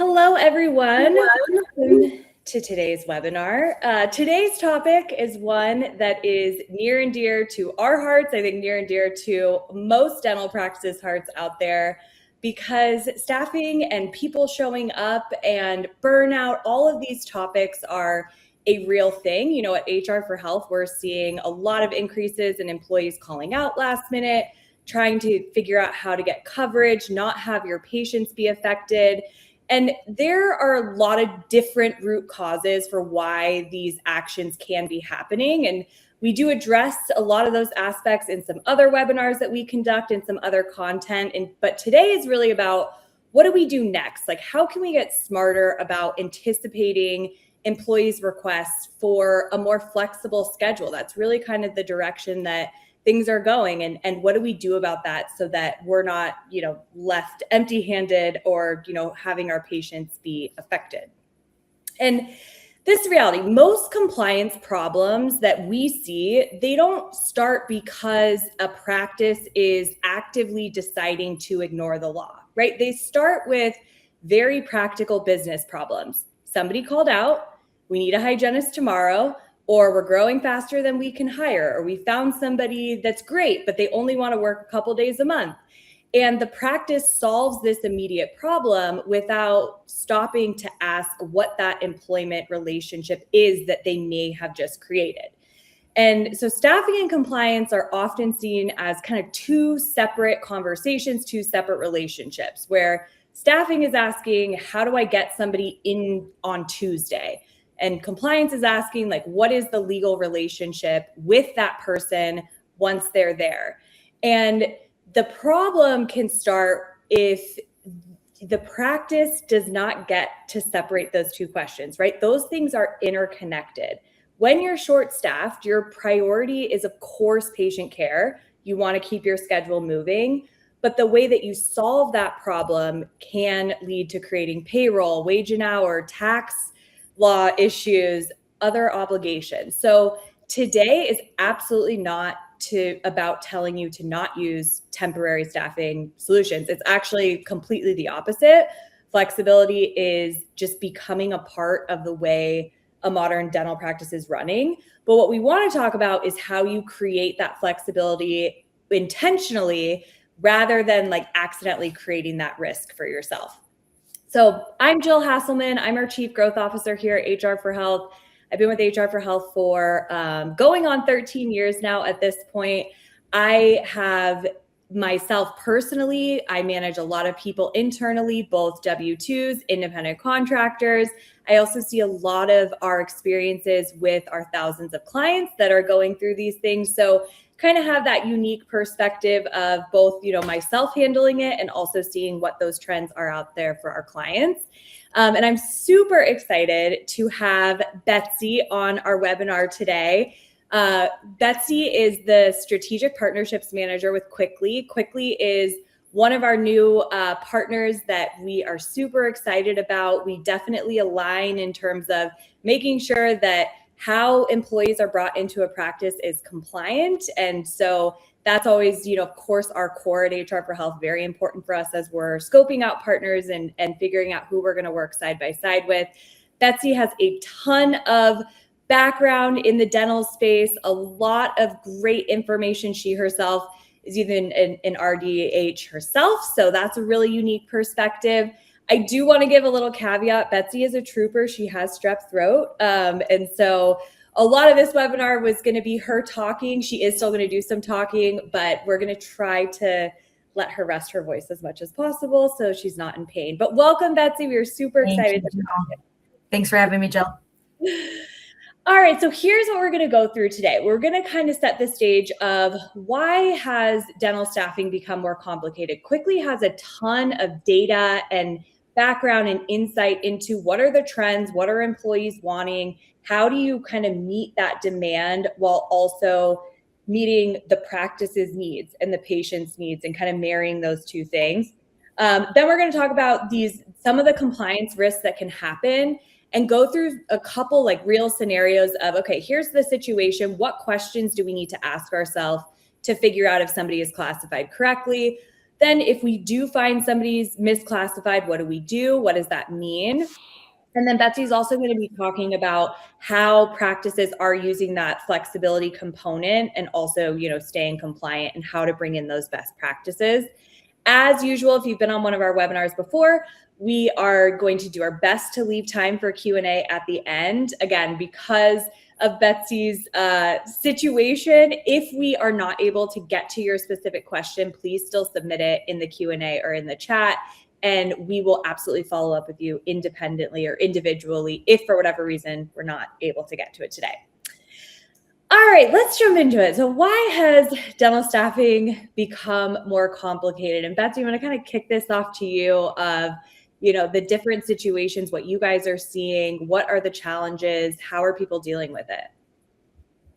Hello, everyone. Welcome to today's webinar. Today's topic is one that is near and dear to our hearts, I think near and dear to most dental practices' hearts out there, because staffing and people showing up and burnout, all of these topics are a real thing. You know, at HR for Health, we're seeing a lot of increases in employees calling out last minute, trying to figure out how to get coverage, not have your patients be affected. And there are a lot of different root causes for why these actions can be happening. And we do address a lot of those aspects in some other webinars that we conduct and some other content. But today is really about what do we do next? Like, how can we get smarter about anticipating employees' requests for a more flexible schedule? That's really kind of the direction that things are going, and what do we do about that so that we're not, left empty-handed or, having our patients be affected. And this reality, most compliance problems that we see, they don't start because a practice is actively deciding to ignore the law, right? They start with very practical business problems. Somebody called out, we need a hygienist tomorrow, or we're growing faster than we can hire, or we found somebody that's great, but they only want to work a couple days a month. And the practice solves this immediate problem without stopping to ask what that employment relationship is that they may have just created. And so staffing and compliance are often seen as kind of two separate conversations, two separate relationships, where staffing is asking, how do I get somebody in on Tuesday? And compliance is asking, like, what is the legal relationship with that person once they're there? And the problem can start if the practice does not get to separate those two questions, right? Those things are interconnected. When you're short-staffed, your priority is, of course, patient care. You want to keep your schedule moving. But the way that you solve that problem can lead to creating payroll, wage and hour, tax law issues, other obligations. So today is absolutely not about telling you to not use temporary staffing solutions. It's actually completely the opposite. Flexibility is just becoming a part of the way a modern dental practice is running. But what we want to talk about is how you create that flexibility intentionally rather than like accidentally creating that risk for yourself. So I'm Jill Hasselmann. I'm our Chief Growth Officer here at HR for Health. I've been with HR for Health for going on 13 years now at this point. I have myself personally, I manage a lot of people internally, both W-2s, independent contractors. I also see a lot of our experiences with our thousands of clients that are going through these things. So kind of have that unique perspective of both, myself handling it and also seeing what those trends are out there for our clients. And I'm super excited to have Betsy on our webinar today. Betsy is the Strategic Partnerships Manager with Kwikly. Kwikly is one of our new partners that we are super excited about. We definitely align in terms of making sure that how employees are brought into a practice is compliant. And so that's always, of course, our core at HR for Health, very important for us as we're scoping out partners and figuring out who we're going to work side by side with. Betsy has a ton of background in the dental space, a lot of great information. She herself is even an RDH herself. So that's a really unique perspective. I do want to give a little caveat. Betsy is a trooper. She has strep throat. And so a lot of this webinar was going to be her talking. She is still going to do some talking, but we're going to try to let her rest her voice as much as possible so she's not in pain. But welcome, Betsy. We are super excited to talk. Thanks for having me, Jill. All right, so here's what we're going to go through today. We're going to kind of set the stage of why has dental staffing become more complicated. Kwikly has a ton of data and background and insight into what are the trends, what are employees wanting, how do you kind of meet that demand while also meeting the practice's needs and the patient's needs and kind of marrying those two things. Then we're going to talk about some of the compliance risks that can happen and go through a couple like real scenarios of, okay, here's the situation. What questions do we need to ask ourselves to figure out if somebody is classified correctly? Then if we do find somebody's misclassified, what do we do? What does that mean? And then Betsy's also going to be talking about how practices are using that flexibility component and also, staying compliant and how to bring in those best practices. As usual, if you've been on one of our webinars before, we are going to do our best to leave time for Q&A at the end. Again, because of Betsy's situation, if we are not able to get to your specific question, please still submit it in the Q&A or in the chat, and we will absolutely follow up with you independently or individually if for whatever reason we're not able to get to it today. All right, let's jump into it. So why has dental staffing become more complicated? And Betsy, I'm going to kind of kick this off to you of, the different situations, what you guys are seeing, what are the challenges, how are people dealing with it?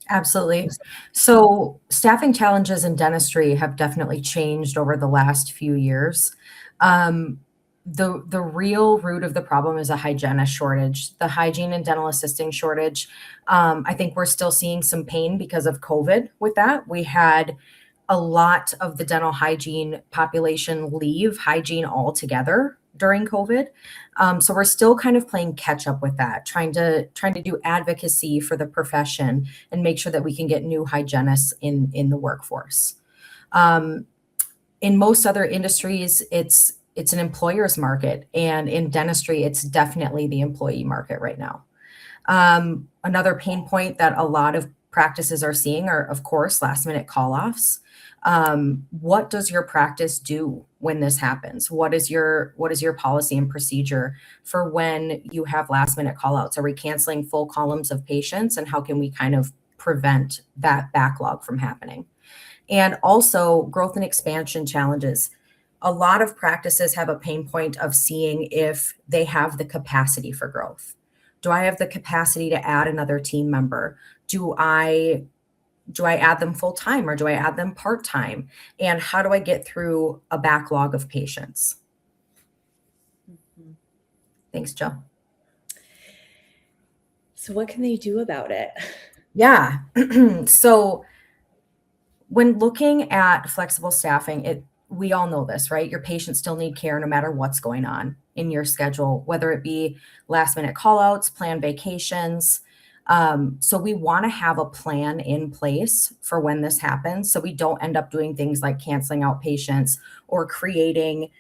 Absolutely. So staffing challenges in dentistry have definitely changed over the last few years. The real root of the problem is a hygienist shortage, the hygiene and dental assisting shortage. I think we're still seeing some pain because of COVID with that. We had a lot of the dental hygiene population leave hygiene altogether during COVID. So we're still kind of playing catch up with that, trying to do advocacy for the profession and make sure that we can get new hygienists in the workforce. In most other industries, it's an employer's market, and in dentistry, it's definitely the employee market right now. Another pain point that a lot of practices are seeing are, of course, last minute call-offs. What does your practice do when this happens? What is your policy and procedure for when you have last minute call-outs? Are we canceling full columns of patients, and how can we kind of prevent that backlog from happening? And also growth and expansion challenges. A lot of practices have a pain point of seeing if they have the capacity for growth. Do I have the capacity to add another team member? Do I add them full time, or do I add them part time? And how do I get through a backlog of patients? Mm-hmm. Thanks, Jill. So what can they do about it? Yeah. So when looking at flexible staffing, we all know this, right? Your patients still need care no matter what's going on in your schedule, whether it be last minute call outs, planned vacations. So we want to have a plan in place for when this happens, so we don't end up doing things like canceling out patients or creating,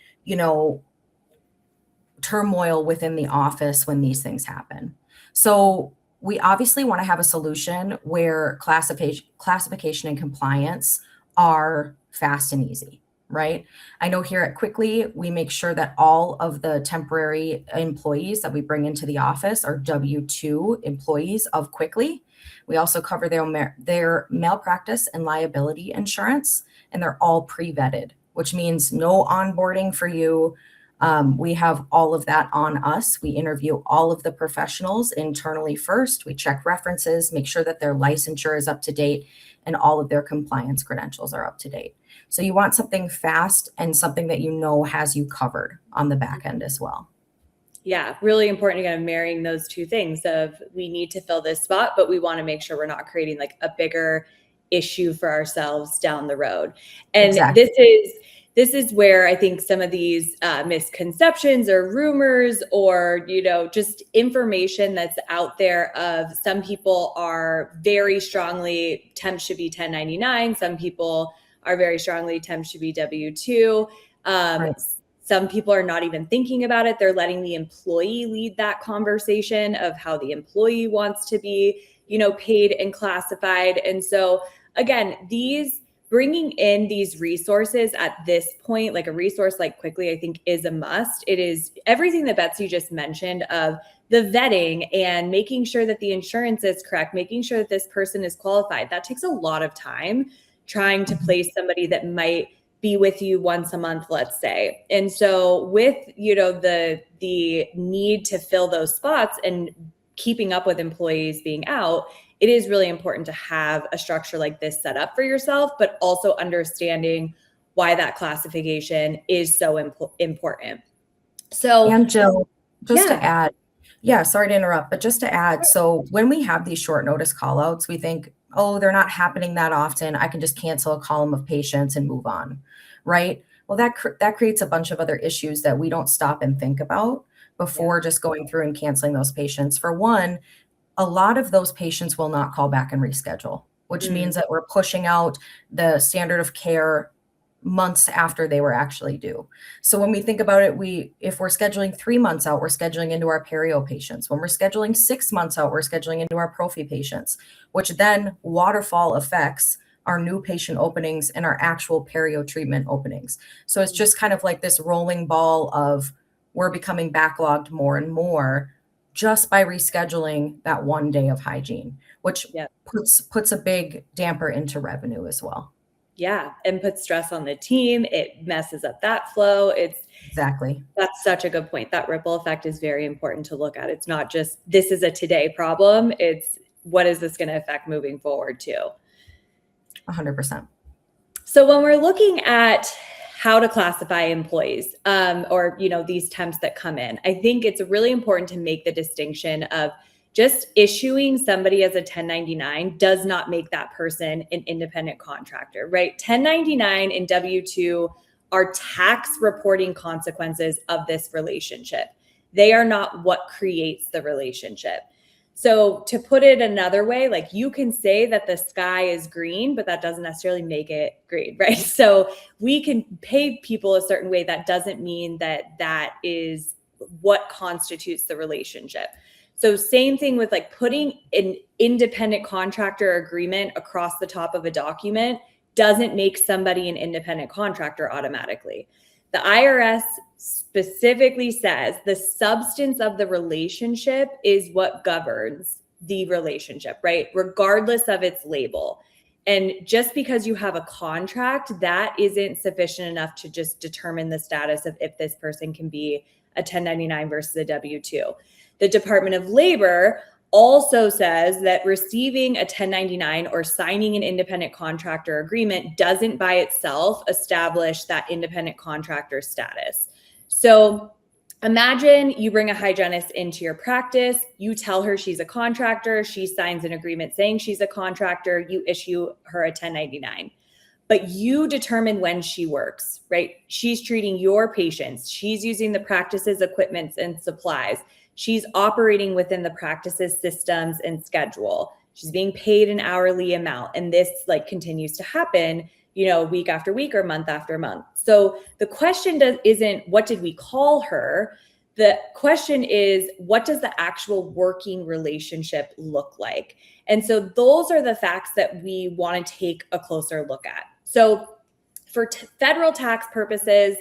turmoil within the office when these things happen. So we obviously want to have a solution where classification and compliance are fast and easy, right? I know here at Kwikly, we make sure that all of the temporary employees that we bring into the office are W-2 employees of Kwikly. We also cover their malpractice and liability insurance, and they're all pre-vetted, which means no onboarding for you. We have all of that on us. We interview all of the professionals internally first. We check references, make sure that their licensure is up to date, and all of their compliance credentials are up to date. So you want something fast and something that has you covered on the back end as well. Yeah, really important, again, marrying those two things of we need to fill this spot, but we want to make sure we're not creating like a bigger issue for ourselves down the road. And exactly. This is where I think some of these misconceptions or rumors or, just information that's out there of some people are very strongly temp should be 1099. Some people are very strongly temp should be W-2. Right. Some people are not even thinking about it. They're letting the employee lead that conversation of how the employee wants to be, paid and classified. And so again, bringing in these resources at this point, like a resource like Kwikly, I think is a must. It is everything that Betsy just mentioned of the vetting and making sure that the insurance is correct, making sure that this person is qualified. That takes a lot of time trying to place somebody that might be with you once a month, let's say. And so with, the need to fill those spots and keeping up with employees being out, it is really important to have a structure like this set up for yourself, but also understanding why that classification is so important. So, and Jill, just to add, sorry to interrupt, but just to add, so when we have these short notice call outs, we think, oh, they're not happening that often. I can just cancel a column of patients and move on, right? Well, that creates a bunch of other issues that we don't stop and think about before just going through and canceling those patients. For one, a lot of those patients will not call back and reschedule, which means that we're pushing out the standard of care months after they were actually due. So when we think about it, if we're scheduling 3 months out, we're scheduling into our perio patients. When we're scheduling 6 months out, we're scheduling into our prophy patients, which then waterfall affects our new patient openings and our actual perio treatment openings. So it's just kind of like this rolling ball of we're becoming backlogged more and more just by rescheduling that one day of hygiene, which puts a big damper into revenue as well. Yeah, and puts stress on the team. It messes up that flow. Exactly. That's such a good point. That ripple effect is very important to look at. It's not just this is a today problem. It's what is this going to affect moving forward too? 100%. So when we're looking at how to classify employees or these temps that come in, I think it's really important to make the distinction of just issuing somebody as a 1099 does not make that person an independent contractor, right? 1099 and W-2 are tax reporting consequences of this relationship. They are not what creates the relationship. So to put it another way, like you can say that the sky is green, but that doesn't necessarily make it green, right? So we can pay people a certain way. That doesn't mean that that is what constitutes the relationship. So same thing with like putting an independent contractor agreement across the top of a document doesn't make somebody an independent contractor automatically. The IRS specifically says the substance of the relationship is what governs the relationship, right? Regardless of its label. And just because you have a contract, that isn't sufficient enough to just determine the status of if this person can be a 1099 versus a W-2. The Department of Labor also says that receiving a 1099 or signing an independent contractor agreement doesn't by itself establish that independent contractor status. So imagine you bring a hygienist into your practice, you tell her she's a contractor, she signs an agreement saying she's a contractor, you issue her a 1099. But you determine when she works, right? She's treating your patients. She's using the practice's equipment and supplies. She's operating within the practice's systems and schedule. She's being paid an hourly amount. And this continues to happen, week after week or month after month. So the question isn't what did we call her? The question is, what does the actual working relationship look like? And so those are the facts that we want to take a closer look at. So for federal tax purposes,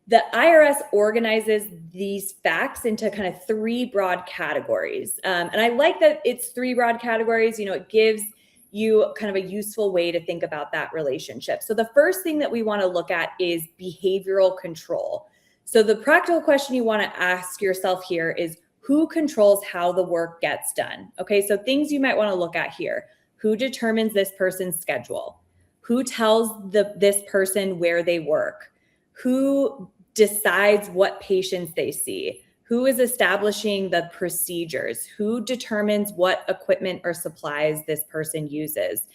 the IRS organizes these facts into kind of three broad categories. And I like that it's three broad categories. It gives you kind of a useful way to think about that relationship. So the first thing that we want to look at is behavioral control. So the practical question you want to ask yourself here is who controls how the work gets done? Okay, so things you might want to look at here. Who determines this person's schedule? Who tells this person where they work? Who decides what patients they see? Who is establishing the procedures? Who determines what equipment or supplies this person uses?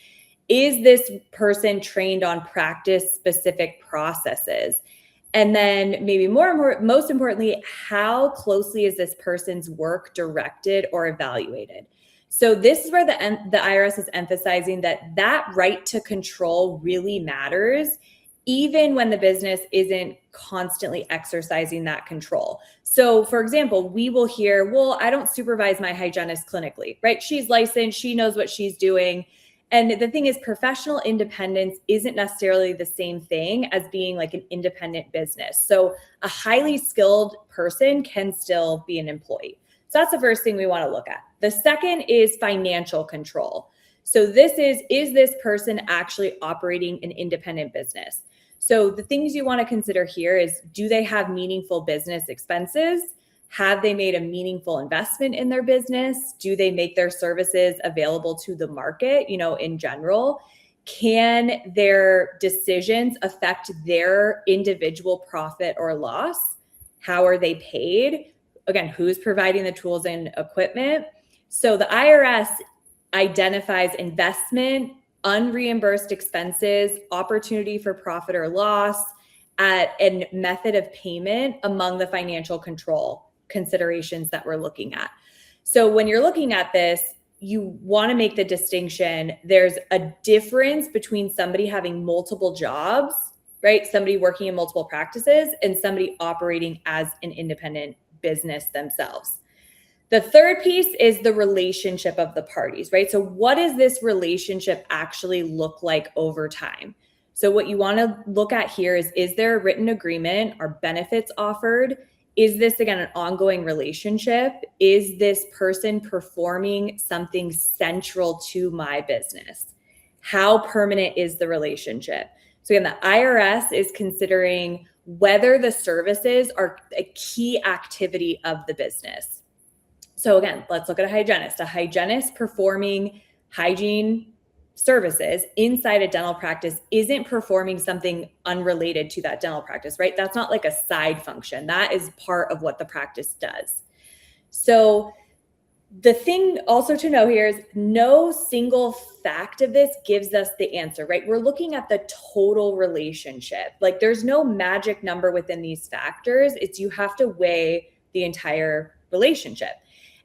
Is this person trained on practice-specific processes? And then maybe most importantly, how closely is this person's work directed or evaluated? So this is where the IRS is emphasizing that right to control really matters, even when the business isn't constantly exercising that control. So for example, we will hear, well, I don't supervise my hygienist clinically, right? She's licensed, she knows what she's doing. And the thing is, professional independence isn't necessarily the same thing as being like an independent business. So a highly skilled person can still be an employee. So that's the first thing we want to look at. The second is financial control. So this is this person actually operating an independent business? So the things you want to consider here is, do they have meaningful business expenses? Have they made a meaningful investment in their business? Do they make their services available to the market, in general? Can their decisions affect their individual profit or loss? How are they paid? Again, who's providing the tools and equipment? So the IRS identifies investment, unreimbursed expenses, opportunity for profit or loss, at a method of payment among the financial control considerations that we're looking at. So when you're looking at this, you want to make the distinction. There's a difference between somebody having multiple jobs, right? Somebody working in multiple practices and somebody operating as an independent business themselves. The third piece is the relationship of the parties, right? So what does this relationship actually look like over time? So what you want to look at here is there a written agreement? Are benefits offered? Is this, again, an ongoing relationship? Is this person performing something central to my business? How permanent is the relationship? So again, the IRS is considering whether the services are a key activity of the business. So again, let's look at a hygienist. A hygienist performing hygiene services inside a dental practice isn't performing something unrelated to that dental practice, right? That's not like a side function. That is part of what the practice does. So the thing also to know here is no single fact of this gives us the answer, right? We're looking at the total relationship. Like there's no magic number within these factors. It's you have to weigh the entire relationship.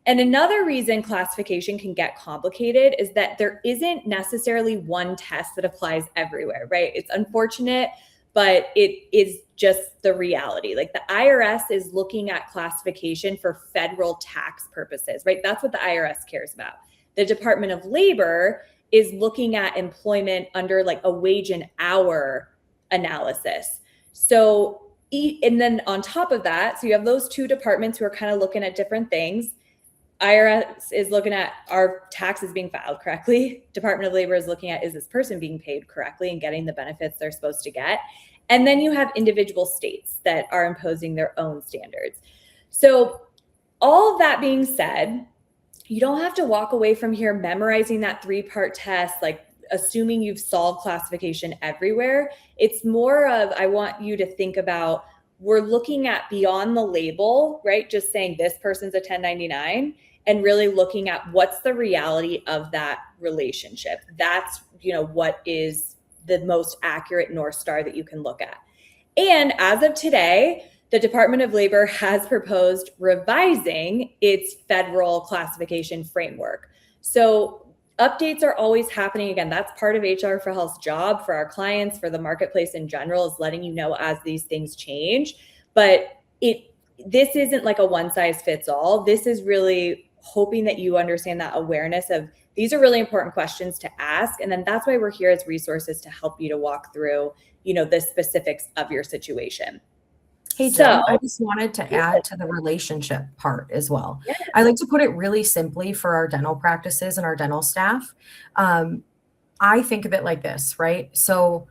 And another reason classification can get complicated is that there isn't necessarily one test that applies everywhere, right? It's unfortunate, but it is just the reality. Like the IRS is looking at classification for federal tax purposes, right? That's what the IRS cares about. The Department of Labor is looking at employment under like a wage and hour analysis. So, and then on top of that, so you have those two departments who are kind of looking at different things. IRS is looking at are taxes being filed correctly. Department of Labor is looking at is this person being paid correctly and getting the benefits they're supposed to get. And then you have individual states that are imposing their own standards. So all of that being said, you don't have to walk away from here memorizing that 3-part test, like assuming you've solved classification everywhere. It's more of, I want you to think about, we're looking at beyond the label, right? Just saying this person's a 1099 and really looking at what's the reality of that relationship. That's, what is the most accurate North Star that you can look at. And as of today, the Department of Labor has proposed revising its federal classification framework. So updates are always happening. Again, that's part of HR for Health's job for our clients, for the marketplace in general, is letting you know as these things change. But this isn't like a one size fits all. This is really hoping that you understand that awareness of these are really important questions to ask. And then that's why we're here as resources to help you to walk through, the specifics of your situation. Hey, Jen, I just wanted to add to the relationship part as well. Yeah. I like to put it really simply for our dental practices and our dental staff. I think of it like this, right? So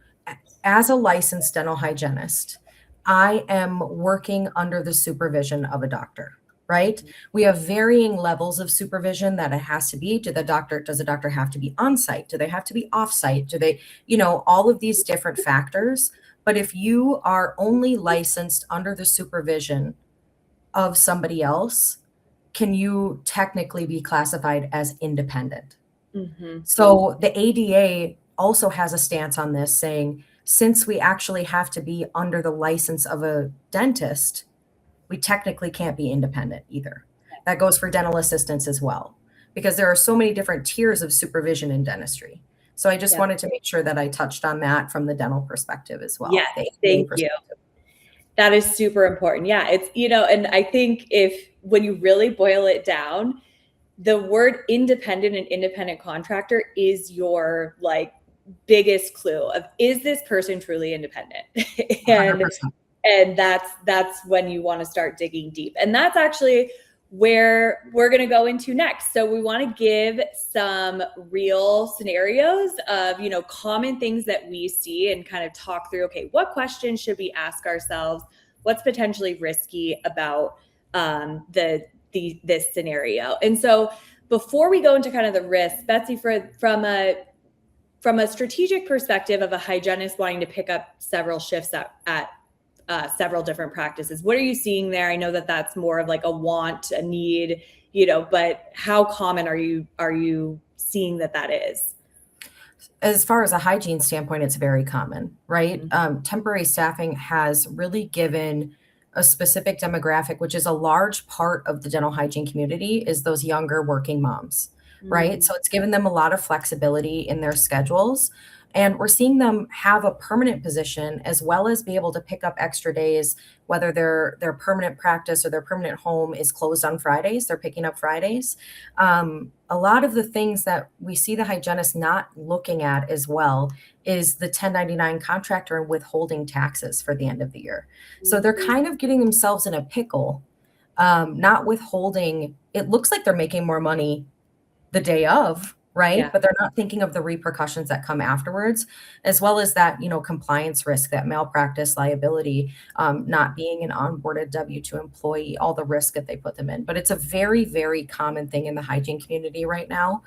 as a licensed dental hygienist, I am working under the supervision of a doctor, right? We have varying levels of supervision that it has to be. Does the doctor have to be on site? Do they have to be off site? Do they, all of these different factors. But if you are only licensed under the supervision of somebody else, can you technically be classified as independent? Mm-hmm. So the ADA also has a stance on this, saying, since we actually have to be under the license of a dentist, we technically can't be independent either. That goes for dental assistants as well, because there are so many different tiers of supervision in dentistry. So I just wanted to make sure that I touched on that from the dental perspective as well. Yes, thank you. That is super important. Yeah, it's, and I think when you really boil it down, the word independent and independent contractor is your biggest clue of, is this person truly independent? and that's when you want to start digging deep. And that's actually where we're going to go into next. So we want to give some real scenarios of, common things that we see and kind of talk through, okay, what questions should we ask ourselves? What's potentially risky about this scenario? And so before we go into kind of the risks, Betsy, from a strategic perspective of a hygienist wanting to pick up several shifts at several different practices, what are you seeing there? I know that that's more of like a want, a need, but how common are you seeing that is? As far as a hygiene standpoint, it's very common, right? Temporary staffing has really given a specific demographic, which is a large part of the dental hygiene community, is those younger working moms, right? Mm, So it's given them a lot of flexibility in their schedules. And we're seeing them have a permanent position as well as be able to pick up extra days, whether their permanent practice or their permanent home is closed on Fridays, they're picking up Fridays. A lot of the things that we see the hygienist not looking at as well is the 1099 contractor and withholding taxes for the end of the year. So they're mhm. kind of getting themselves in a pickle, not withholding. It looks like they're making more money the day of, right? Yeah. But they're not thinking of the repercussions that come afterwards, as well as that, compliance risk, that malpractice liability, not being an onboarded W-2 employee, all the risk that they put them in. But it's a very, very common thing in the hygiene community right now.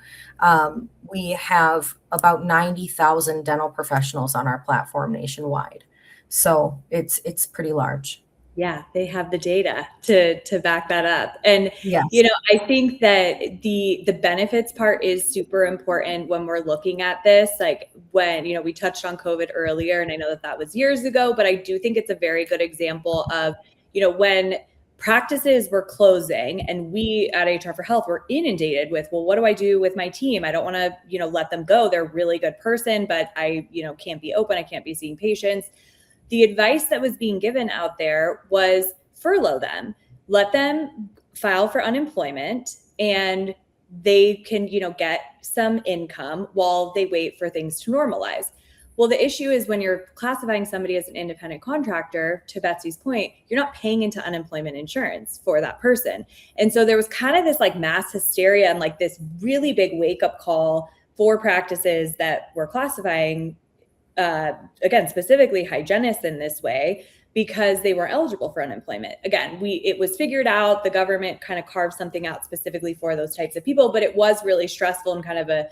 We have about 90,000 dental professionals on our platform nationwide. So it's pretty large. Yeah, they have the data to back that up. And Yes. I think that the benefits part is super important when we're looking at this. Like when, we touched on COVID earlier, and I know that that was years ago, but I do think it's a very good example of, when practices were closing and we at HR for Health were inundated with, well, what do I do with my team? I don't want to, let them go. They're a really good person, but I, can't be open. I can't be seeing patients. The advice that was being given out there was furlough them, let them file for unemployment, and they can, get some income while they wait for things to normalize. Well, the issue is when you're classifying somebody as an independent contractor, to Betsy's point, you're not paying into unemployment insurance for that person. And so there was kind of this like mass hysteria and like this really big wake up call for practices that were classifying again, specifically hygienists in this way, because they weren't eligible for unemployment. Again, it was figured out, the government kind of carved something out specifically for those types of people, but it was really stressful and kind of a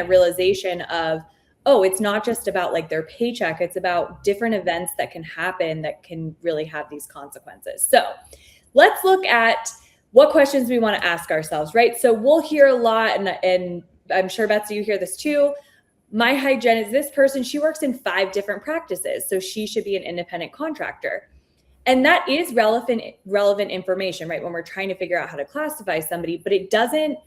realization of, oh, it's not just about like their paycheck, it's about different events that can happen that can really have these consequences. So let's look at what questions we want to ask ourselves, right? So we'll hear a lot, and I'm sure, Betsy, you hear this too. My hygienist, this person, she works in 5 different practices, so she should be an independent contractor. And that is relevant information, right? When we're trying to figure out how to classify somebody, but it doesn't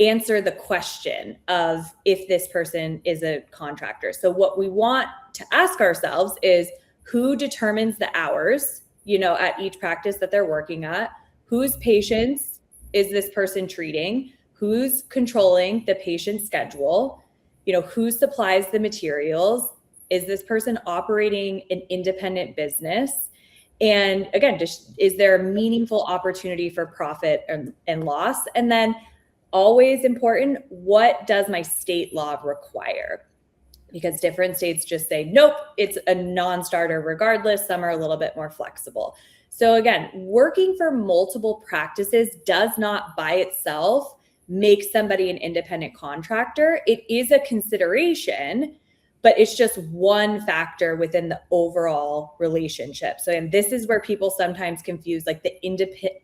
answer the question of if this person is a contractor. So what we want to ask ourselves is, who determines the hours, at each practice that they're working at? Whose patients is this person treating? Who's controlling the patient schedule? Who supplies the materials? Is this person operating an independent business? And again, just, is there a meaningful opportunity for profit and loss? And then always important, what does my state law require? Because different states just say, nope, it's a non-starter regardless. Some are a little bit more flexible. So again, working for multiple practices does not by itself make somebody an independent contractor. It is a consideration, but it's just one factor within the overall relationship. So, and this is where people sometimes confuse like the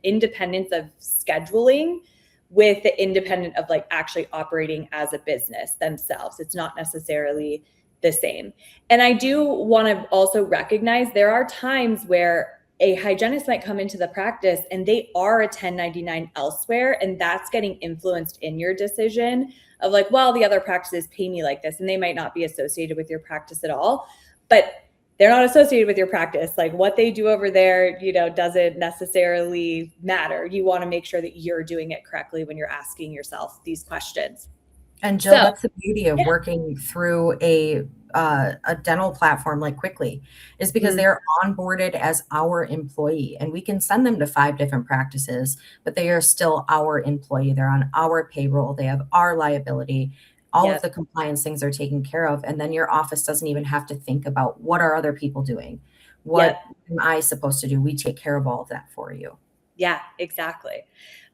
independence of scheduling with the independent of like actually operating as a business themselves. It's not necessarily the same. And I do want to also recognize there are times where a hygienist might come into the practice and they are a 1099 elsewhere, and that's getting influenced in your decision of like, well, the other practices pay me like this, and they might not be associated with your practice at all, but they're not associated with your practice. Like what they do over there, doesn't necessarily matter. You want to make sure that you're doing it correctly when you're asking yourself these questions. And Jill, So, that's the beauty of yeah. working through a dental platform like Kwikly, is because Mm, they're onboarded as our employee, and we can send them to 5 different practices, but they are still our employee. They're on our payroll. They have our liability. All of yep. the compliance things are taken care of, and then your office doesn't even have to think about what are other people doing? Yep. What am I supposed to do? We take care of all of that for you. Yeah, exactly.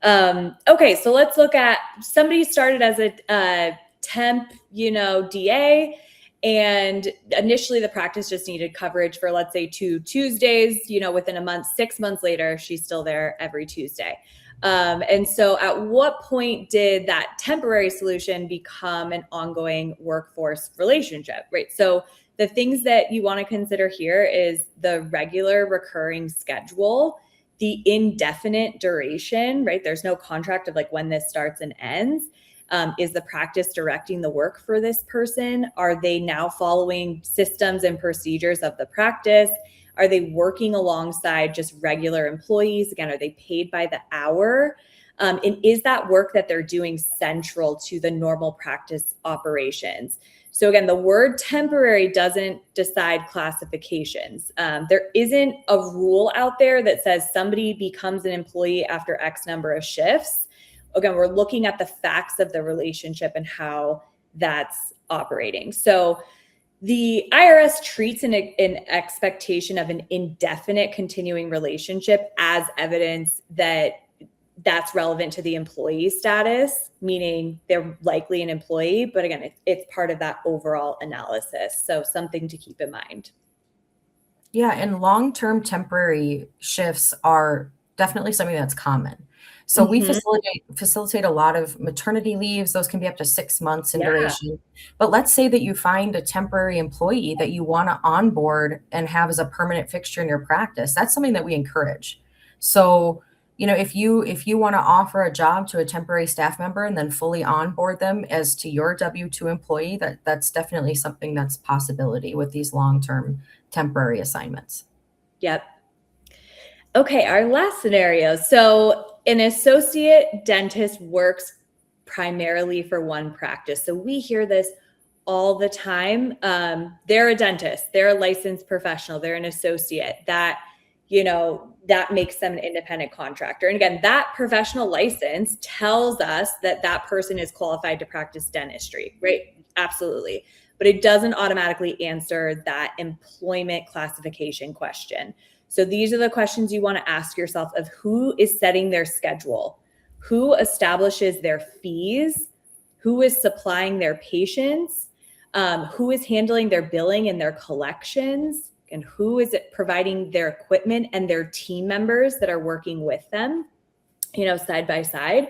Okay, so let's look at somebody started as a temp, DA, and initially the practice just needed coverage for, let's say, 2 Tuesdays, within a month. 6 months later, she's still there every Tuesday. And so at what point did that temporary solution become an ongoing workforce relationship, right? So the things that you want to consider here is the regular recurring schedule, the indefinite duration, right? There's no contract of like when this starts and ends. Is the practice directing the work for this person? Are they now following systems and procedures of the practice? Are they working alongside just regular employees? Again, are they paid by the hour? And is that work that they're doing central to the normal practice operations? So again, the word temporary doesn't decide classifications. There isn't a rule out there that says somebody becomes an employee after X number of shifts. Again, we're looking at the facts of the relationship and how that's operating. So the IRS treats an expectation of an indefinite continuing relationship as evidence that that's relevant to the employee status, meaning they're likely an employee. But again, it's part of that overall analysis. So something to keep in mind. Yeah, and long-term temporary shifts are definitely something that's common. So we facilitate a lot of maternity leaves. Those can be up to 6 months in duration. But let's say that you find a temporary employee that you want to onboard and have as a permanent fixture in your practice. That's something that we encourage. So, if you want to offer a job to a temporary staff member and then fully onboard them as to your W-2 employee, that's definitely something that's a possibility with these long-term temporary assignments. Yep. Okay, our last scenario. So an associate dentist works primarily for one practice. So we hear this all the time. They're a dentist, they're a licensed professional, they're an associate. That makes them an independent contractor. And again, that professional license tells us that that person is qualified to practice dentistry, right? Absolutely. But it doesn't automatically answer that employment classification question. So these are the questions you want to ask yourself of who is setting their schedule, who establishes their fees, who is supplying their patients, who is handling their billing and their collections, and who is providing their equipment and their team members that are working with them, side by side.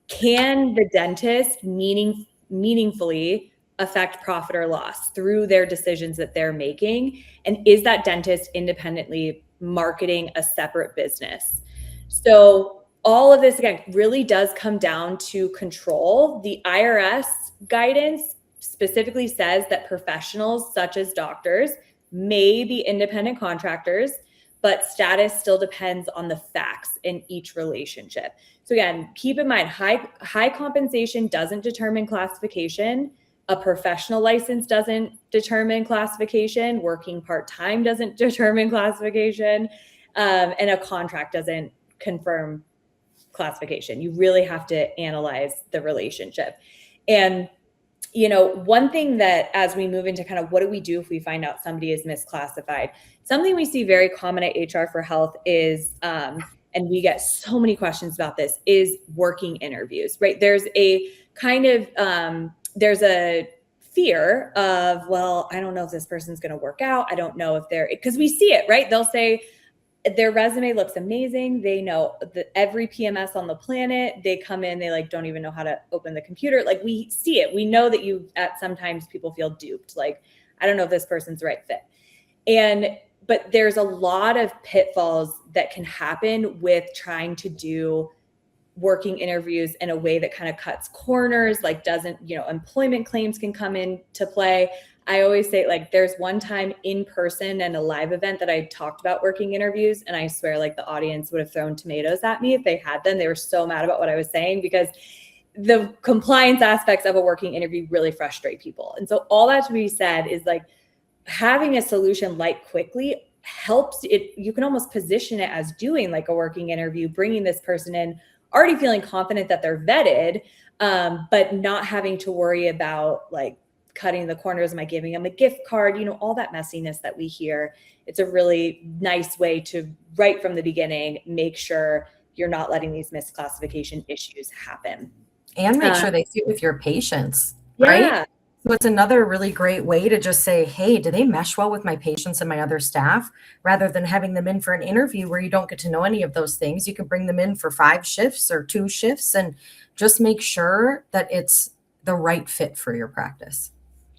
Can the dentist meaningfully affect profit or loss through their decisions that they're making? And is that dentist independently marketing a separate business? So all of this, again, really does come down to control. The IRS guidance specifically says that professionals such as doctors may be independent contractors, but status still depends on the facts in each relationship. So again, keep in mind, high compensation doesn't determine classification. A professional license doesn't determine classification. Working part-time doesn't determine classification. And a contract doesn't confirm classification. You really have to analyze the relationship. And one thing that as we move into kind of what do we do if we find out somebody is misclassified, something we see very common at HR for Health is, and we get so many questions about this, is working interviews, right? There's a kind of, there's a fear of, well, I don't know if this person's going to work out. I don't know if because we see it, right? They'll say, their resume looks amazing. They know every PMS on the planet. They come in, they don't even know how to open the computer. We see it. We know that sometimes people feel duped. I don't know if this person's the right fit. But there's a lot of pitfalls that can happen with trying to do working interviews in a way that kind of cuts corners, employment claims can come into play. I always say, there's one time in person and a live event that I talked about working interviews, and I swear the audience would have thrown tomatoes at me if they had them. They were so mad about what I was saying because the compliance aspects of a working interview really frustrate people. And so all that to be said is having a solution like Kwikly helps it. You can almost position it as doing a working interview, bringing this person in, already feeling confident that they're vetted, but not having to worry about cutting the corners. Am I giving them a gift card? All that messiness that we hear. It's a really nice way to, right from the beginning, make sure you're not letting these misclassification issues happen. And make sure they fit with your patients, right? So it's another really great way to just say, hey, do they mesh well with my patients and my other staff? Rather than having them in for an interview where you don't get to know any of those things, you can bring them in for 5 shifts or 2 shifts and just make sure that it's the right fit for your practice.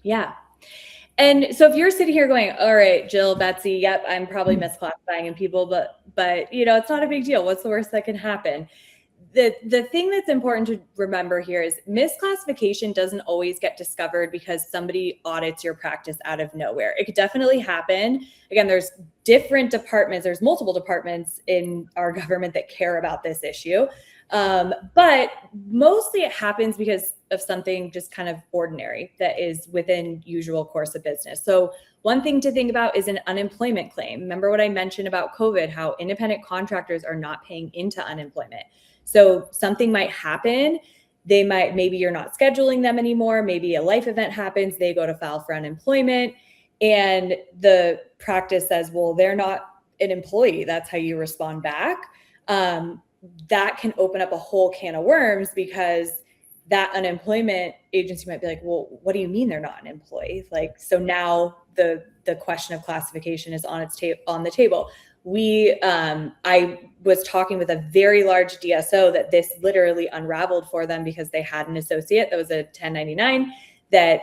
Yeah. And so if you're sitting here going, all right, Jill, Betsy, yep, I'm probably misclassifying in people, but it's not a big deal. What's the worst that can happen? The thing that's important to remember here is misclassification doesn't always get discovered because somebody audits your practice out of nowhere. It could definitely happen. Again, there's different departments, there's multiple departments in our government that care about this issue. But mostly it happens because of something just kind of ordinary that is within usual course of business. So one thing to think about is an unemployment claim. Remember what I mentioned about COVID, how independent contractors are not paying into unemployment. So something might happen. Maybe you're not scheduling them anymore. Maybe a life event happens. They go to file for unemployment and the practice says, well, they're not an employee. That's how you respond back. That can open up a whole can of worms because that unemployment agency might be like, well, what do you mean they're not an employee? Like, so now the question of classification is on the table. I was talking with a very large DSO that this literally unraveled for them because they had an associate that was a 1099 that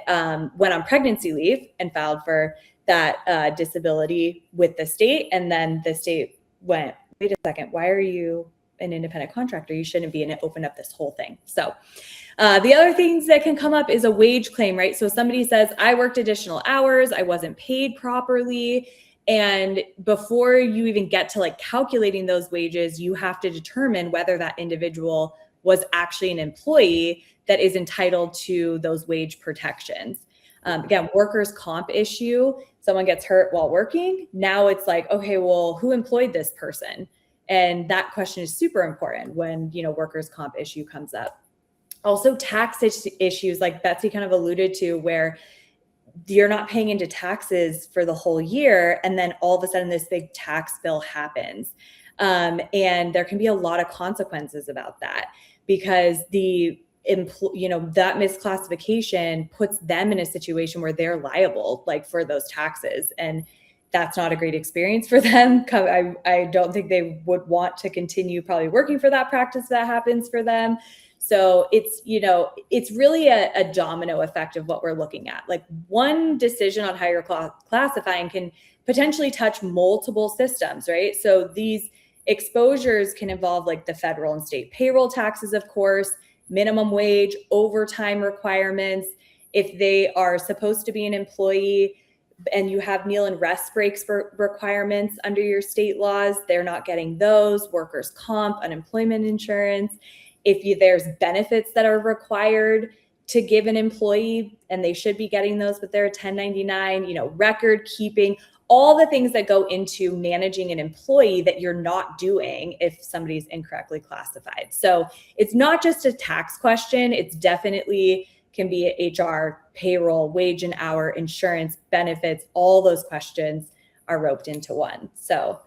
went on pregnancy leave and filed for that disability with the state. And then the state went, wait a second, why are you an independent contractor? You shouldn't be, and it opened up this whole thing. So the other things that can come up is a wage claim, right? So somebody says, I worked additional hours, I wasn't paid properly. And before you even get to like calculating those wages, you have to determine whether that individual was actually an employee that is entitled to those wage protections. Again, workers' comp issue, someone gets hurt while working. Now it's like, okay, well, who employed this person? And that question is super important when, workers' comp issue comes up. Also tax issues like Betsy kind of alluded to, where you're not paying into taxes for the whole year. And then all of a sudden this big tax bill happens. And there can be a lot of consequences about that because that misclassification puts them in a situation where they're liable like for those taxes. And that's not a great experience for them. I don't think they would want to continue probably working for that practice if that happens for them. So it's really a domino effect of what we're looking at. Like one decision on how you're classifying can potentially touch multiple systems, right? So these exposures can involve like the federal and state payroll taxes, of course, minimum wage, overtime requirements. If they are supposed to be an employee and you have meal and rest breaks for requirements under your state laws, they're not getting those. Workers' comp, unemployment insurance. If there's benefits that are required to give an employee and they should be getting those, but they're a 1099, record keeping, all the things that go into managing an employee that you're not doing if somebody's incorrectly classified. So it's not just a tax question. It's definitely can be HR, payroll, wage and hour, insurance, benefits, all those questions are roped into one. So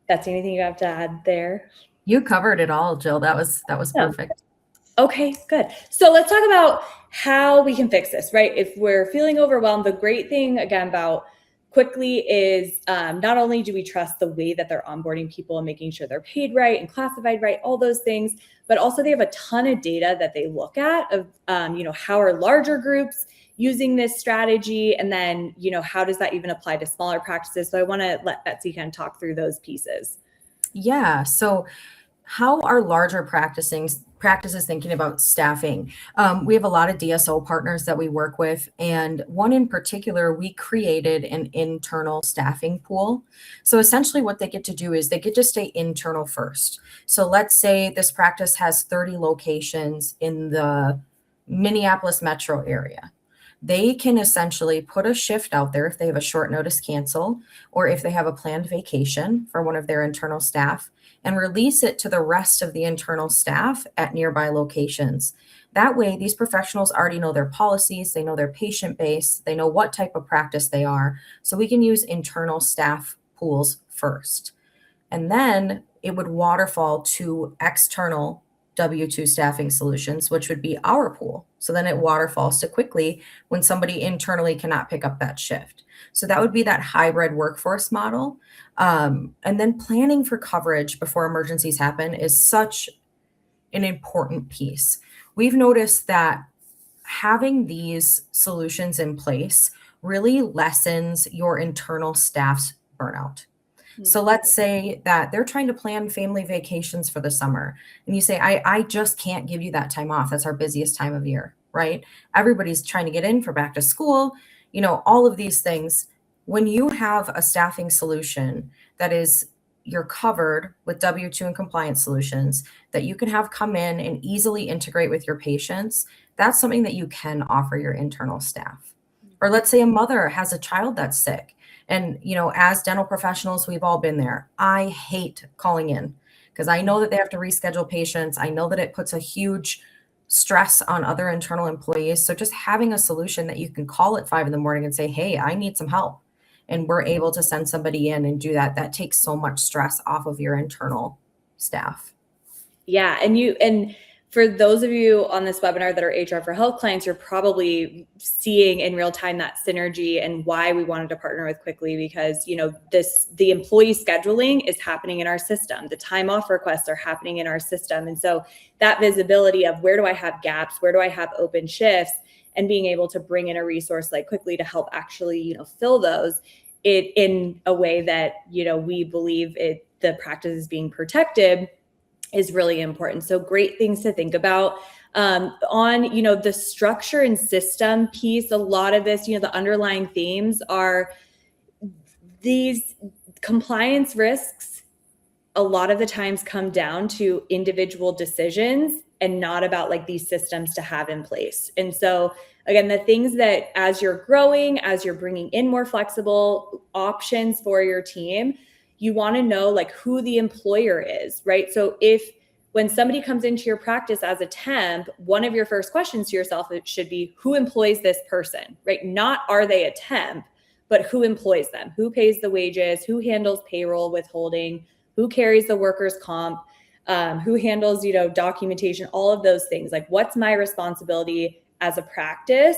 that's anything you have to add there? You covered it all, Jill. That was perfect. Okay, good. So let's talk about how we can fix this, right? If we're feeling overwhelmed, the great thing again about Kwikly is not only do we trust the way that they're onboarding people and making sure they're paid right and classified right, all those things, but also they have a ton of data that they look at of, how are larger groups using this strategy? And then, how does that even apply to smaller practices? So I want to let Betsy kind of talk through those pieces. Yeah. So how are larger practices thinking about staffing? We have a lot of DSO partners that we work with, and one in particular, we created an internal staffing pool. So essentially what they get to do is they get to stay internal first. So let's say this practice has 30 locations in the Minneapolis metro area. They can essentially put a shift out there if they have a short notice cancel, or if they have a planned vacation for one of their internal staff, and release it to the rest of the internal staff at nearby locations. That way, these professionals already know their policies, they know their patient base, they know what type of practice they are. So we can use internal staff pools first. And then it would waterfall to external W-2 staffing solutions, which would be our pool. So then it waterfalls to Kwikly when somebody internally cannot pick up that shift. So that would be that hybrid workforce model. And then planning for coverage before emergencies happen is such an important piece. We've noticed that having these solutions in place really lessens your internal staff's burnout. So let's say that they're trying to plan family vacations for the summer, and you say, I just can't give you that time off. That's our busiest time of year, right? Everybody's trying to get in for back to school, all of these things. When you have a staffing solution that is you're covered with W-2 and compliance solutions that you can have come in and easily integrate with your patients, that's something that you can offer your internal staff. Or let's say a mother has a child that's sick. And, as dental professionals, we've all been there. I hate calling in because I know that they have to reschedule patients. I know that it puts a huge stress on other internal employees. So just having a solution that you can call at 5 a.m. and say, hey, I need some help. And we're able to send somebody in and do that. That takes so much stress off of your internal staff. Yeah. And for those of you on this webinar that are HR for Health clients, you're probably seeing in real time that synergy and why we wanted to partner with Kwikly, because, the employee scheduling is happening in our system. The time off requests are happening in our system. And so that visibility of where do I have gaps, where do I have open shifts, and being able to bring in a resource like Kwikly to help actually, fill those in a way that, we believe the practice is being protected is really important. So great things to think about. On, the structure and system piece, a lot of this, the underlying themes are these compliance risks a lot of the times come down to individual decisions and not about like these systems to have in place. And so again, the things that as you're growing, as you're bringing in more flexible options for your team, you want to know like who the employer is, right? So when somebody comes into your practice as a temp, one of your first questions to yourself should be, who employs this person, right? Not are they a temp, but who employs them? Who pays the wages? Who handles payroll, withholding? Who carries the workers' comp? Who handles, documentation? All of those things. Like, what's my responsibility as a practice?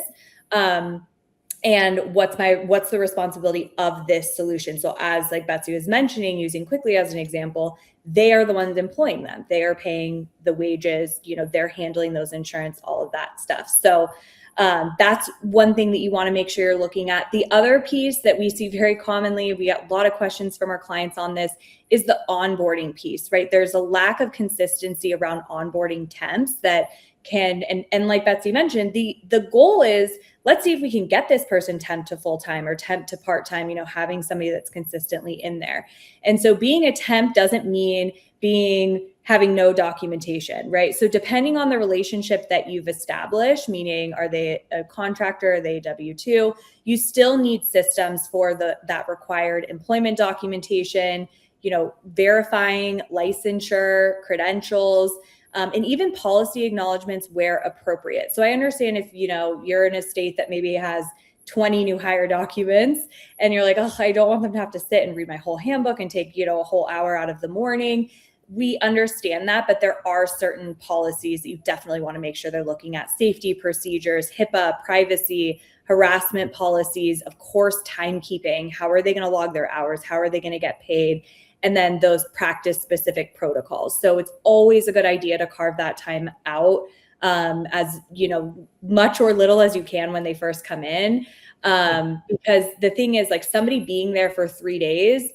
And what's the responsibility of this solution? So as like Betsy was mentioning, using Kwikly as an example, they are the ones employing them. They are paying the wages, they're handling those insurance, all of that stuff. So that's one thing that you want to make sure you're looking at. The other piece that we see very commonly, we get a lot of questions from our clients on this, is the onboarding piece, right? There's a lack of consistency around onboarding temps that can, and like Betsy mentioned, the goal is, let's see if we can get this person temp to full-time or temp to part-time, having somebody that's consistently in there. And so being a temp doesn't mean having no documentation, right? So depending on the relationship that you've established, meaning are they a contractor, are they a W-2, you still need systems for that required employment documentation, verifying licensure, credentials, and even policy acknowledgments where appropriate. So I understand if, you're in a state that maybe has 20 new hire documents and you're like, oh, I don't want them to have to sit and read my whole handbook and take, a whole hour out of the morning. We understand that, but there are certain policies that you definitely want to make sure they're looking at: safety procedures, HIPAA, privacy, harassment policies, of course, timekeeping. How are they going to log their hours? How are they going to get paid? And then those practice specific protocols. So it's always a good idea to carve that time out as, much or little as you can when they first come in. Because the thing is, like, somebody being there for 3 days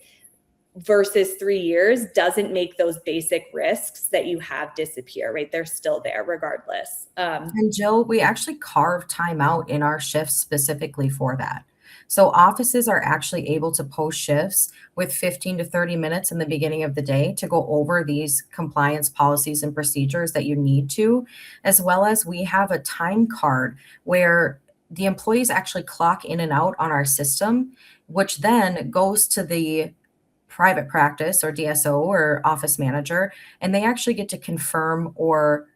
versus 3 years doesn't make those basic risks that you have disappear, right? They're still there regardless. And Jill, we actually carve time out in our shifts specifically for that. So offices are actually able to post shifts with 15 to 30 minutes in the beginning of the day to go over these compliance policies and procedures that you need to, as well as we have a time card where the employees actually clock in and out on our system, which then goes to the private practice or DSO or office manager, and they actually get to confirm or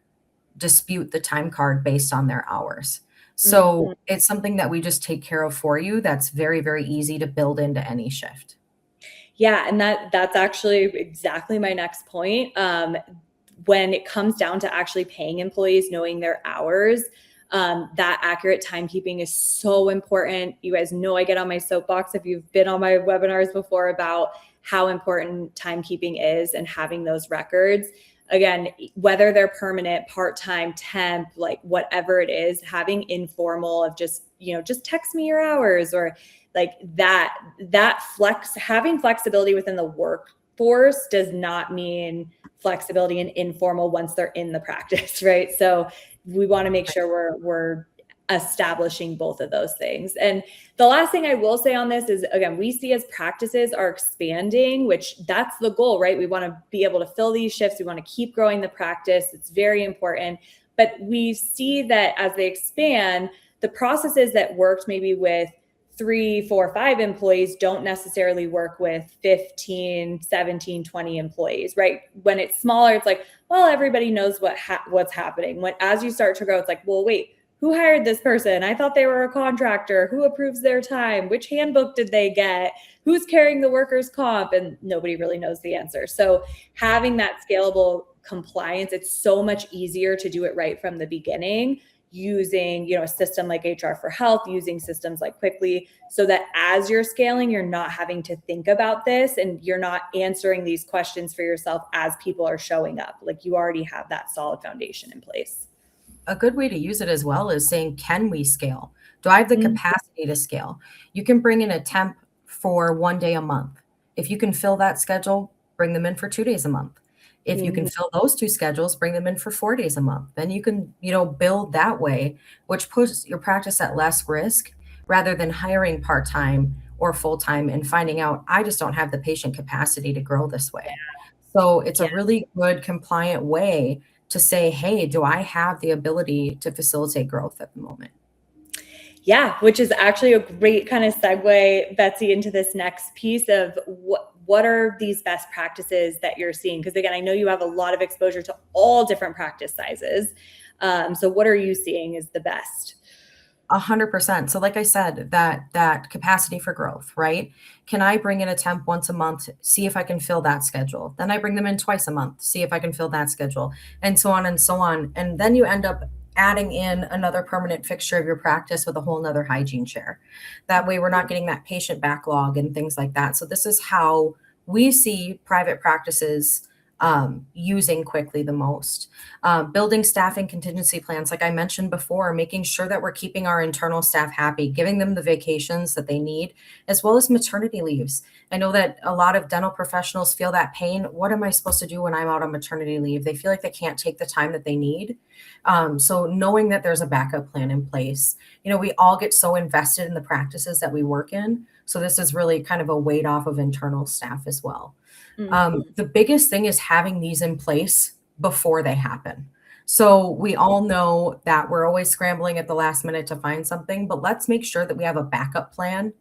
dispute the time card based on their hours. So it's something that we just take care of for you. That's very, very easy to build into any shift. Yeah. And that's actually exactly my next point. when it comes down to actually paying employees, knowing their hours, that accurate timekeeping is so important. You guys know I get on my soapbox if you've been on my webinars before about how important timekeeping is and having those records. Again, whether they're permanent, part-time, temp, like whatever it is, having informal of just, just text me your hours, or like that having flexibility within the workforce does not mean flexibility and informal once they're in the practice, right? So we want to make sure we're establishing both of those things. And the last thing I will say on this is, again, we see as practices are expanding, which that's the goal, right? We want to be able to fill these shifts. We want to keep growing the practice. It's very important. But we see that as they expand, the processes that worked maybe with 3, 4, 5 employees don't necessarily work with 15, 17, 20 employees, right? When it's smaller, it's like, well, everybody knows what's happening. As you start to grow, it's like, well, wait, who hired this person? I thought they were a contractor. Who approves their time? Which handbook did they get? Who's carrying the workers' comp? And nobody really knows the answer. So having that scalable compliance, it's so much easier to do it right from the beginning, using, a system like HR for Health, using systems like Kwikly, so that as you're scaling, you're not having to think about this and you're not answering these questions for yourself as people are showing up. Like you already have that solid foundation in place. A good way to use it as well is saying, can we scale? Do I have the capacity to scale? You can bring in a temp for 1 day a month. If you can fill that schedule, bring them in for 2 days a month. If you can fill those 2 schedules, bring them in for 4 days a month. Then you can, build that way, which puts your practice at less risk rather than hiring part-time or full-time and finding out, I just don't have the patient capacity to grow this way. So it's a really good compliant way to say, hey, do I have the ability to facilitate growth at the moment? Yeah, which is actually a great kind of segue, Betsy, into this next piece of what are these best practices that you're seeing? Because again, I know you have a lot of exposure to all different practice sizes. So what are you seeing is the best? 100%. So like I said, that capacity for growth, right? Can I bring in a temp once a month, see if I can fill that schedule? Then I bring them in twice a month, see if I can fill that schedule, and so on and so on. And then you end up adding in another permanent fixture of your practice with a whole nother hygiene chair. That way we're not getting that patient backlog and things like that. So this is how we see private practices using Kwikly the most. Building staffing contingency plans, like I mentioned before, making sure that we're keeping our internal staff happy, giving them the vacations that they need, as well as maternity leaves. I know that a lot of dental professionals feel that pain. What am I supposed to do when I'm out on maternity leave? They feel like they can't take the time that they need. So knowing that there's a backup plan in place, we all get so invested in the practices that we work in. So this is really kind of a weight off of internal staff as well. The biggest thing is having these in place before they happen. So we all know that we're always scrambling at the last minute to find something, but let's make sure that we have a backup plan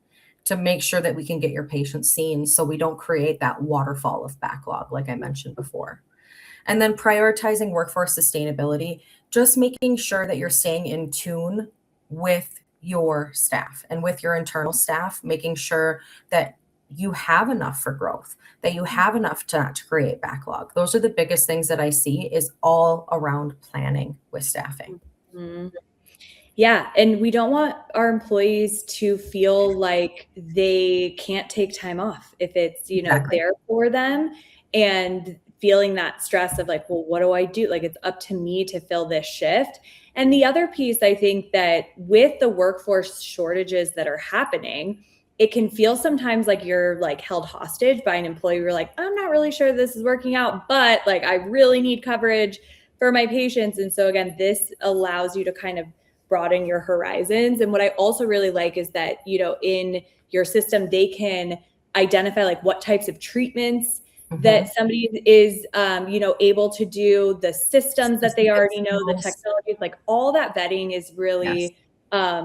to make sure that we can get your patients seen so we don't create that waterfall of backlog, like I mentioned before. And then prioritizing workforce sustainability, just making sure that you're staying in tune with your staff and with your internal staff, making sure that you have enough for growth, that you have enough to create backlog. Those are the biggest things that I see is all around planning with staffing. Yeah. And we don't want our employees to feel like they can't take time off if it's, Exactly. there for them, and feeling that stress of like, well, what do I do? Like, it's up to me to fill this shift. And the other piece, I think that with the workforce shortages that are happening, it can feel sometimes like you're like held hostage by an employee. You're like, I'm not really sure this is working out, but like, I really need coverage for my patients. And so again, this allows you to kind of broaden your horizons. And what I also really like is that, in your system, they can identify like what types of treatments that somebody is, able to do, the systems that they already know, the technologies, like all that vetting is really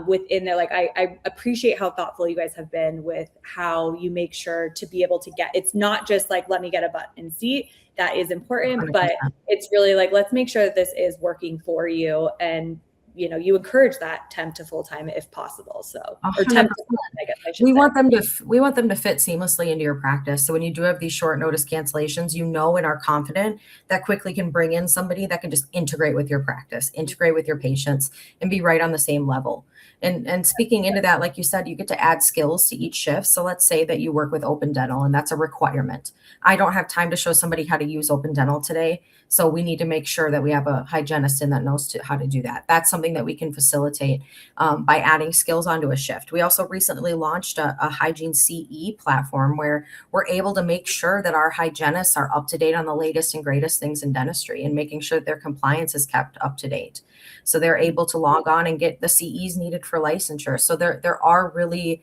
within there. Like I appreciate how thoughtful you guys have been with how you make sure to be able to get, it's not just like, let me get a butt and seat. That is important, 100%. but it's really like, let's make sure that this is working for you and, you encourage that temp to full-time if possible. So, or 100%. temp to full-time, I guess I should We say. want them to fit seamlessly into your practice. So when you do have these short notice cancellations, and are confident that Kwikly can bring in somebody that can just integrate with your practice, integrate with your patients, and be right on the same level. And speaking into that, like you said, you get to add skills to each shift. So let's say that you work with open dental and that's a requirement. I don't have time to show somebody how to use open dental today. So we need to make sure that we have a hygienist in that knows how to do that. That's something that we can facilitate by adding skills onto a shift. We also recently launched a hygiene CE platform where we're able to make sure that our hygienists are up to date on the latest and greatest things in dentistry and making sure that their compliance is kept up to date. So they're able to log on and get the CEs needed for licensure. So there are really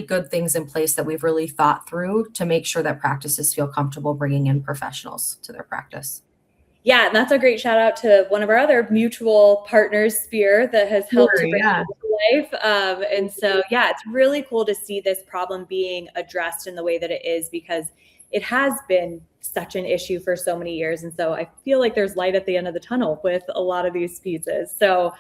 good things in place that we've really thought through to make sure that practices feel comfortable bringing in professionals to their practice. Yeah, and that's a great shout out to one of our other mutual partners, Spear, that has helped to bring it to life. And so, yeah, it's really cool to see this problem being addressed in the way that it is, because it has been such an issue for so many years. And so I feel like there's light at the end of the tunnel with a lot of these pieces. So,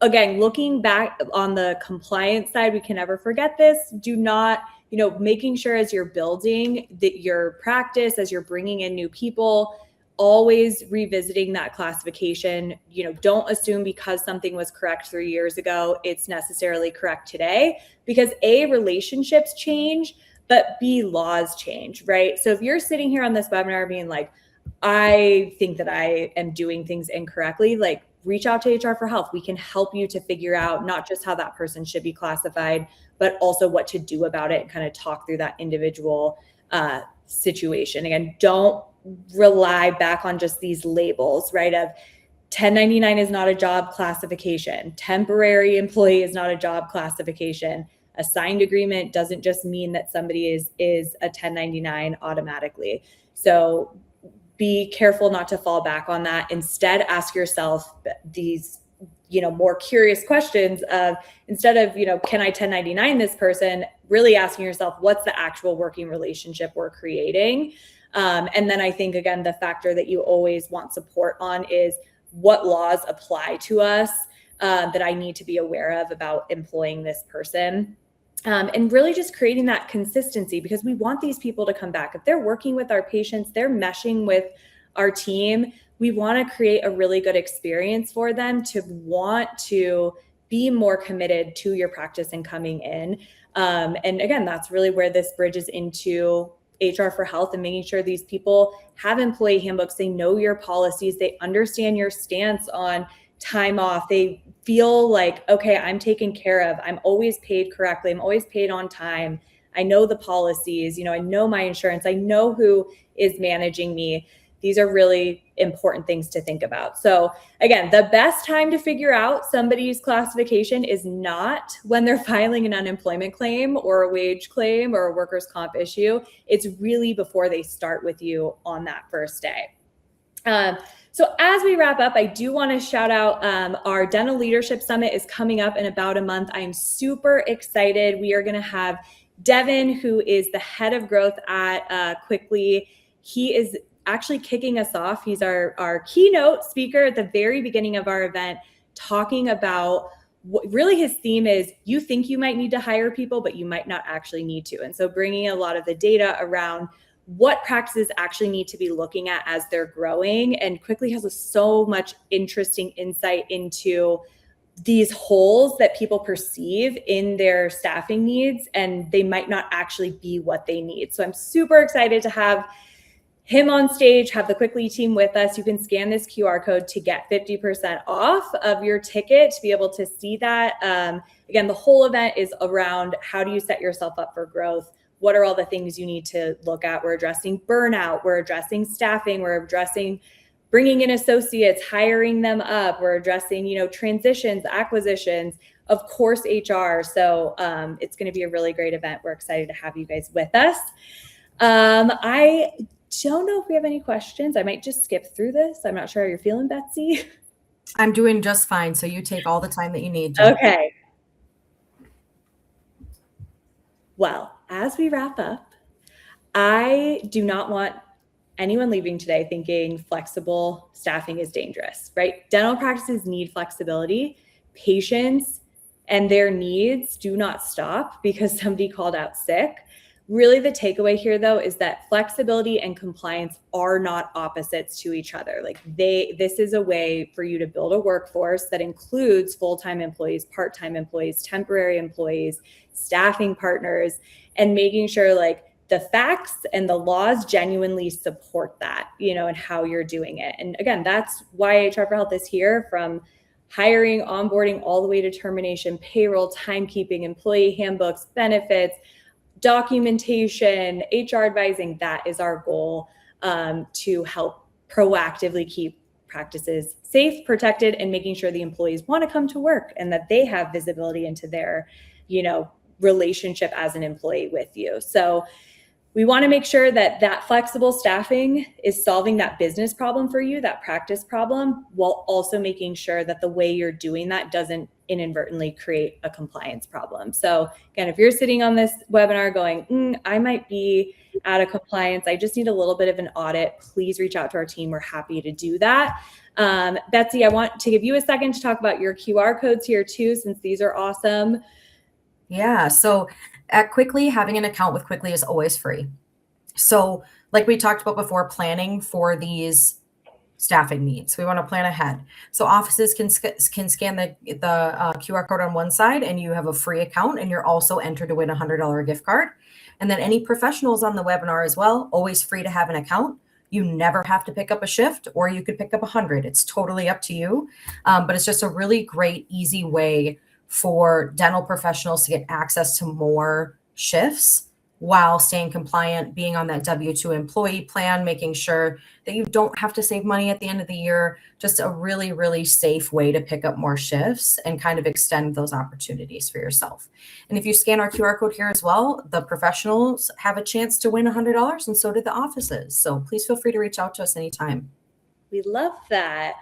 again, looking back on the compliance side, we can never forget this. Do not, making sure as you're building your practice, as you're bringing in new people, always revisiting that classification. Don't assume because something was correct 3 years ago, it's necessarily correct today, because A, relationships change, but B, laws change, right? So if you're sitting here on this webinar being like, I think that I am doing things incorrectly, like, reach out to HR for help. We can help you to figure out not just how that person should be classified, but also what to do about it, and kind of talk through that individual situation. Again, don't rely back on just these labels, right? Of 1099 is not a job classification. Temporary employee is not a job classification. A signed agreement doesn't just mean that somebody is a 1099 automatically. So be careful not to fall back on that. Instead, ask yourself these, more curious questions of, instead of, can I 1099 this person, really asking yourself, what's the actual working relationship we're creating? And then I think, again, the factor that you always want support on is, what laws apply to us that I need to be aware of about employing this person. And really just creating that consistency, because we want these people to come back. If they're working with our patients, they're meshing with our team, we want to create a really good experience for them to want to be more committed to your practice and coming in. And again, that's really where this bridges into HR for Health and making sure these people have employee handbooks, they know your policies, they understand your stance on time off, they feel like, okay, I'm taken care of, I'm always paid correctly, I'm always paid on time, I know the policies, I know my insurance, I know who is managing me. These are really important things to think about. So again, the best time to figure out somebody's classification is not when they're filing an unemployment claim or a wage claim or a workers' comp issue. It's really before they start with you on that first day. So as we wrap up, I do want to shout out our Dental Leadership Summit is coming up in about a month. I am super excited. We are going to have Devin, who is the head of growth at Kwikly. He is actually kicking us off. He's our keynote speaker at the very beginning of our event, talking about what really his theme is, you think you might need to hire people, but you might not actually need to. And so bringing a lot of the data around what practices actually need to be looking at as they're growing. And Kwikly has so much interesting insight into these holes that people perceive in their staffing needs, and they might not actually be what they need. So I'm super excited to have him on stage, have the Kwikly team with us. You can scan this QR code to get 50% off of your ticket to be able to see that. Again, the whole event is around, how do you set yourself up for growth? What are all the things you need to look at? We're addressing burnout. We're addressing staffing. We're addressing bringing in associates, hiring them up. We're addressing, transitions, acquisitions, of course, HR. So it's going to be a really great event. We're excited to have you guys with us. I don't know if we have any questions. I might just skip through this. I'm not sure how you're feeling, Betsy. I'm doing just fine. So you take all the time that you need, Jen. Okay. Well, as we wrap up, I do not want anyone leaving today thinking flexible staffing is dangerous, right? Dental practices need flexibility. Patients and their needs do not stop because somebody called out sick. Really, the takeaway here, though, is that flexibility and compliance are not opposites to each other. Like this is a way for you to build a workforce that includes full-time employees, part-time employees, temporary employees, staffing partners, and making sure like the facts and the laws genuinely support that, and how you're doing it. And again, that's why HR for Health is here, from hiring, onboarding, all the way to termination, payroll, timekeeping, employee handbooks, benefits, documentation, HR advising. That is our goal, to help proactively keep practices safe, protected, and making sure the employees want to come to work and that they have visibility into their, relationship as an employee with you. So we want to make sure that that flexible staffing is solving that business problem for you, that practice problem, while also making sure that the way you're doing that doesn't inadvertently create a compliance problem. So again, if you're sitting on this webinar going, I might be out of compliance, I just need a little bit of an audit, please reach out to our team. We're happy to do that. Betsy, I want to give you a second to talk about your QR codes here too, since these are awesome. Yeah, so at Kwikly, having an account with Kwikly is always free. So like we talked about before, planning for these staffing needs, we want to plan ahead. So offices can scan the QR code on one side and you have a free account, and you're also entered to win a $100 gift card. And then any professionals on the webinar as well, always free to have an account. You never have to pick up a shift, or you could pick up 100. It's totally up to you. But it's just a really great, easy way for dental professionals to get access to more shifts while staying compliant, being on that W-2 employee plan, making sure that you don't have to save money at the end of the year. Just a really, really safe way to pick up more shifts and kind of extend those opportunities for yourself. And if you scan our QR code here as well, the professionals have a chance to win $100, and so do the offices. So please feel free to reach out to us anytime. We love that.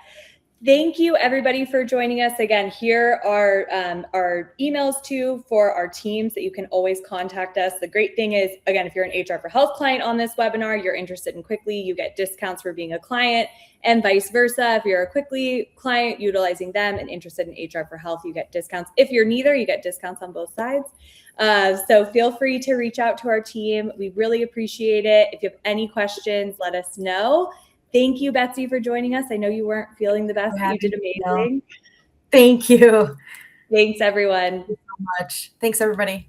Thank you, everybody, for joining us. Again, here are our emails too for our teams that you can always contact us. The great thing is, again, if you're an HR for Health client on this webinar, you're interested in Kwikly, you get discounts for being a client, and vice versa. If you're a Kwikly client utilizing them and interested in HR for Health, you get discounts. If you're neither, you get discounts on both sides. So feel free to reach out to our team. We really appreciate it. If you have any questions, let us know. Thank you, Betsy, for joining us. I know you weren't feeling the best, but you did amazing. Thank you. Thanks, everyone. Thank you so much. Thanks, everybody.